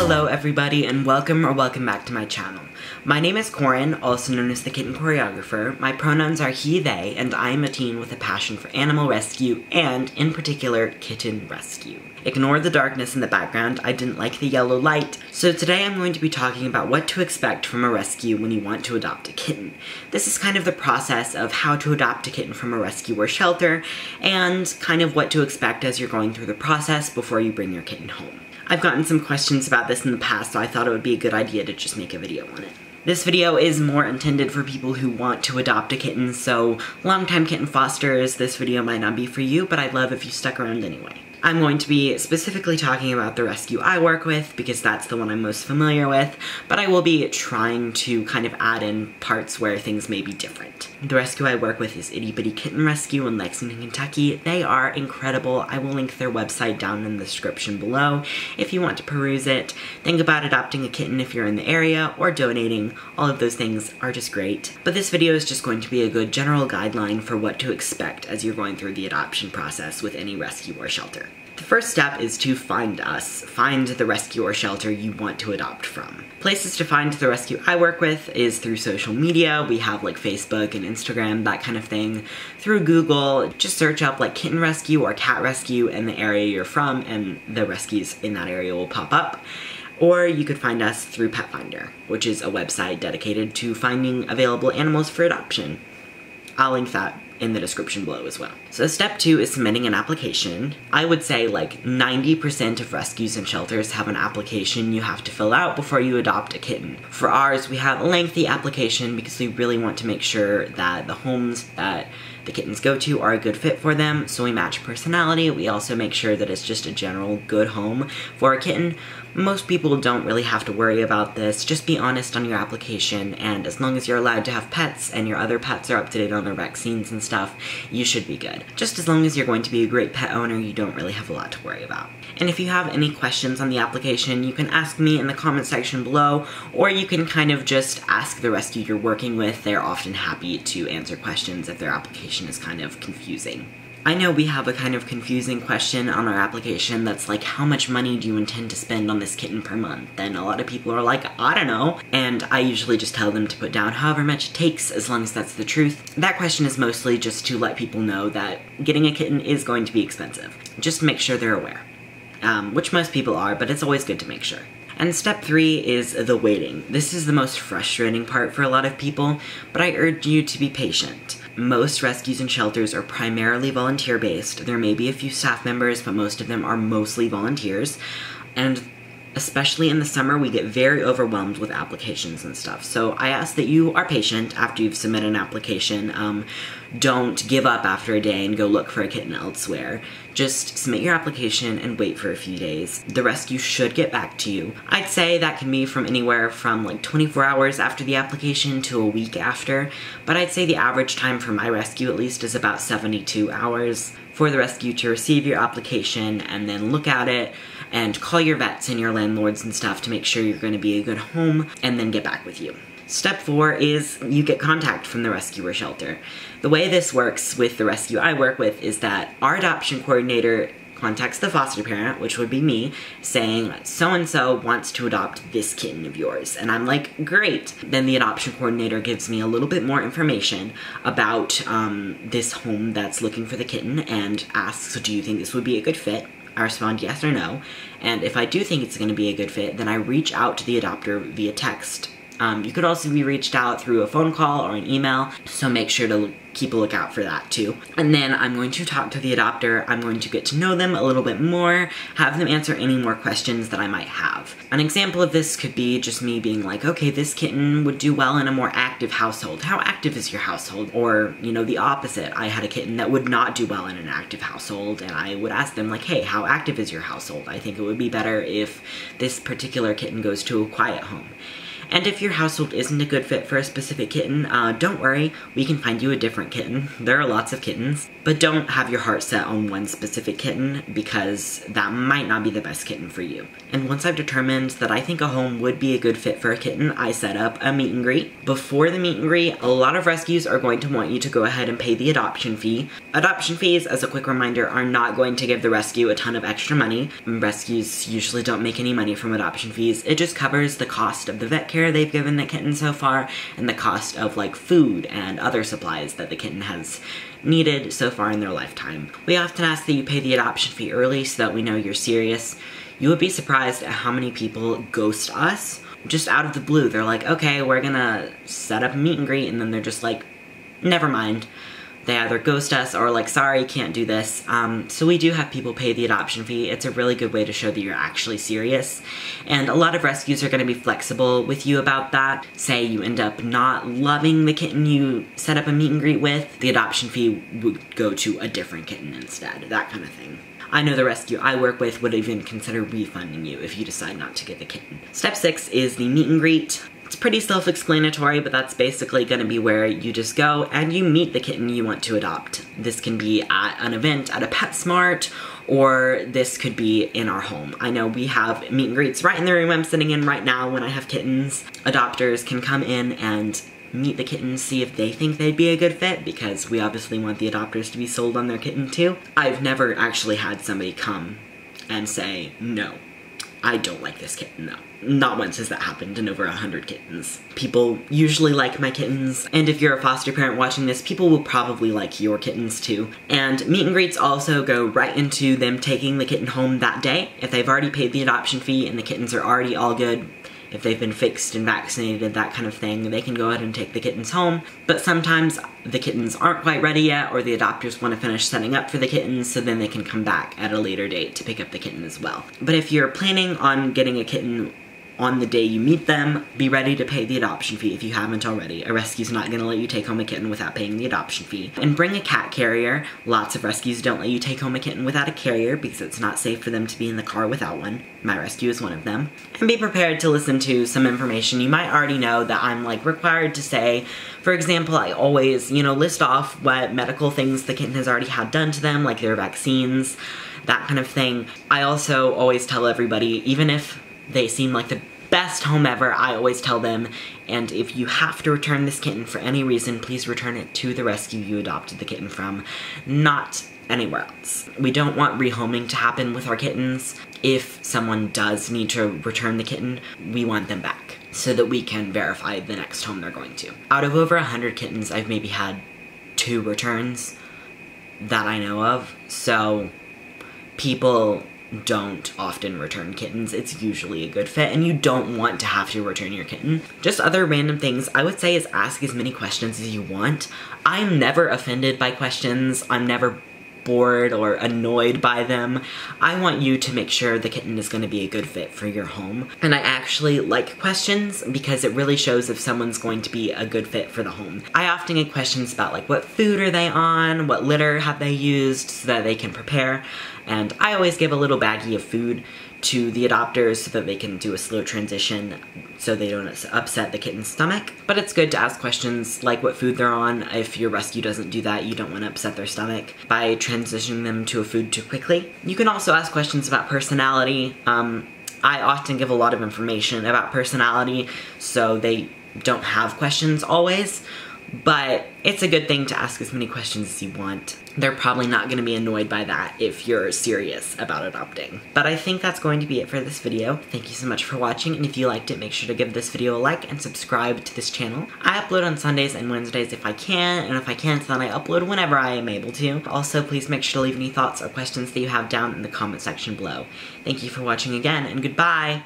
Hello everybody and welcome back to my channel. My name is Corin, also known as the Kitten Choreographer. My pronouns are he, they, and I am a teen with a passion for animal rescue and, in particular, kitten rescue. Ignore the darkness in the background, I didn't like the yellow light. So today I'm going to be talking about what to expect from a rescue when you want to adopt a kitten. This is kind of the process of how to adopt a kitten from a rescue or shelter, and kind of what to expect as you're going through the process before you bring your kitten home. I've gotten some questions about this in the past, so I thought it would be a good idea to just make a video on it. This video is more intended for people who want to adopt a kitten, so longtime kitten fosters, this video might not be for you, but I'd love if you stuck around anyway. I'm going to be specifically talking about the rescue I work with, because that's the one I'm most familiar with, but I will be trying to kind of add in parts where things may be different. The rescue I work with is Itty Bitty Kitten Rescue in Lexington, Kentucky. They are incredible. I will link their website down in the description below if you want to peruse it. Think about adopting a kitten if you're in the area, or donating. All of those things are just great. But this video is just going to be a good general guideline for what to expect as you're going through the adoption process with any rescue or shelter. The first step is to find us. Find the rescue or shelter you want to adopt from. Places to find the rescue I work with is through social media. We have like Facebook and Instagram, that kind of thing. Through Google, just search up like kitten rescue or cat rescue in the area you're from, and the rescues in that area will pop up. Or you could find us through Pet Finder, which is a website dedicated to finding available animals for adoption. I'll link that in the description below as well. So step 2 is submitting an application. I would say like 90% of rescues and shelters have an application you have to fill out before you adopt a kitten. For ours, we have a lengthy application because we really want to make sure that the homes that the kittens go to are a good fit for them, so we match personality. We also make sure that it's just a general good home for a kitten. Most people don't really have to worry about this. Just be honest on your application, and as long as you're allowed to have pets and your other pets are up to date on their vaccines and stuff, you should be good. Just as long as you're going to be a great pet owner, you don't really have a lot to worry about. And if you have any questions on the application, you can ask me in the comment section below, or you can kind of just ask the rescue you're working with. They're often happy to answer questions if their application is kind of confusing. I know we have a kind of confusing question on our application that's like, how much money do you intend to spend on this kitten per month? And a lot of people are like, I don't know. And I usually just tell them to put down however much it takes, as long as that's the truth. That question is mostly just to let people know that getting a kitten is going to be expensive. Just make sure they're aware. Which most people are, but it's always good to make sure. And step 3 is the waiting. This is the most frustrating part for a lot of people, but I urge you to be patient. Most rescues and shelters are primarily volunteer-based. There may be a few staff members, but most of them are mostly volunteers. And especially in the summer, we get very overwhelmed with applications and stuff. So I ask that you are patient after you've submitted an application. Don't give up after a day and go look for a kitten elsewhere. Just submit your application and wait for a few days. The rescue should get back to you. I'd say that can be from anywhere from like 24 hours after the application to a week after, but I'd say the average time for my rescue at least is about 72 hours for the rescue to receive your application and then look at it and call your vets and your landlords and stuff to make sure you're going to be a good home, and then get back with you. Step 4 is you get contact from the rescue or shelter. The way this works with the rescue I work with is that our adoption coordinator contacts the foster parent, which would be me, saying, so-and-so wants to adopt this kitten of yours. And I'm like, great. Then the adoption coordinator gives me a little bit more information about this home that's looking for the kitten and asks, do you think this would be a good fit? I respond yes or no, and if I do think it's going to be a good fit, then I reach out to the adopter via text. You could also be reached out through a phone call or an email, so make sure to keep a lookout for that too. And then I'm going to talk to the adopter, I'm going to get to know them a little bit more, have them answer any more questions that I might have. An example of this could be just me being like, okay, this kitten would do well in a more active household. How active is your household? Or, you know, the opposite. I had a kitten that would not do well in an active household, and I would ask them like, hey, how active is your household? I think it would be better if this particular kitten goes to a quiet home. And if your household isn't a good fit for a specific kitten, don't worry, we can find you a different kitten. There are lots of kittens. But don't have your heart set on one specific kitten, because that might not be the best kitten for you. And once I've determined that I think a home would be a good fit for a kitten, I set up a meet and greet. Before the meet and greet, a lot of rescues are going to want you to go ahead and pay the adoption fee. Adoption fees, as a quick reminder, are not going to give the rescue a ton of extra money. Rescues usually don't make any money from adoption fees. It just covers the cost of the vet care they've given the kitten so far, and the cost of like food and other supplies that the kitten has needed so far in their lifetime. We often ask that you pay the adoption fee early so that we know you're serious. You would be surprised at how many people ghost us just out of the blue. They're like, okay, we're gonna set up a meet and greet, and then they're just like, never mind. They either ghost us or like, sorry, can't do this. So we do have people pay the adoption fee. It's a really good way to show that you're actually serious. And a lot of rescues are going to be flexible with you about that. Say you end up not loving the kitten you set up a meet and greet with, the adoption fee would go to a different kitten instead, that kind of thing. I know the rescue I work with would even consider refunding you if you decide not to get the kitten. Step 6 is the meet and greet. It's pretty self-explanatory, but that's basically going to be where you just go and you meet the kitten you want to adopt. This can be at an event at a PetSmart, or this could be in our home. I know we have meet and greets right in the room I'm sitting in right now when I have kittens. Adopters can come in and meet the kittens, see if they think they'd be a good fit, because we obviously want the adopters to be sold on their kitten too. I've never actually had somebody come and say, no, I don't like this kitten, no. Not once has that happened in over 100 kittens. People usually like my kittens, and if you're a foster parent watching this, people will probably like your kittens too. And meet and greets also go right into them taking the kitten home that day. If they've already paid the adoption fee and the kittens are already all good, if they've been fixed and vaccinated, that kind of thing, they can go ahead and take the kittens home. But sometimes the kittens aren't quite ready yet, or the adopters want to finish setting up for the kittens, so then they can come back at a later date to pick up the kitten as well. But if you're planning on getting a kitten on the day you meet them, be ready to pay the adoption fee if you haven't already. A rescue's not going to let you take home a kitten without paying the adoption fee. And bring a cat carrier. Lots of rescues don't let you take home a kitten without a carrier because it's not safe for them to be in the car without one. My rescue is one of them. And be prepared to listen to some information you might already know that I'm like required to say. For example, I always, list off what medical things the kitten has already had done to them, like their vaccines, that kind of thing. I also always tell everybody, even if they seem like the best home ever, I always tell them, and if you have to return this kitten for any reason, please return it to the rescue you adopted the kitten from, not anywhere else. We don't want rehoming to happen with our kittens. If someone does need to return the kitten, we want them back so that we can verify the next home they're going to. Out of over 100 kittens, I've maybe had 2 returns that I know of, so people don't often return kittens. It's usually a good fit, and you don't want to have to return your kitten. Just other random things I would say is ask as many questions as you want. I'm never offended by questions. I'm never bored or annoyed by them. I want you to make sure the kitten is going to be a good fit for your home. And I actually like questions because it really shows if someone's going to be a good fit for the home. I often get questions about like what food are they on, what litter have they used so that they can prepare. And I always give a little baggie of food to the adopters so that they can do a slow transition so they don't upset the kitten's stomach. But it's good to ask questions like what food they're on. If your rescue doesn't do that, you don't want to upset their stomach by transitioning them to a food too quickly. You can also ask questions about personality. I often give a lot of information about personality, so they don't have questions always. But it's a good thing to ask as many questions as you want. They're probably not going to be annoyed by that if you're serious about adopting. But I think that's going to be it for this video. Thank you so much for watching, and if you liked it, make sure to give this video a like and subscribe to this channel. I upload on Sundays and Wednesdays if I can, and if I can't, then I upload whenever I am able to. Also, please make sure to leave any thoughts or questions that you have down in the comment section below. Thank you for watching again, and goodbye!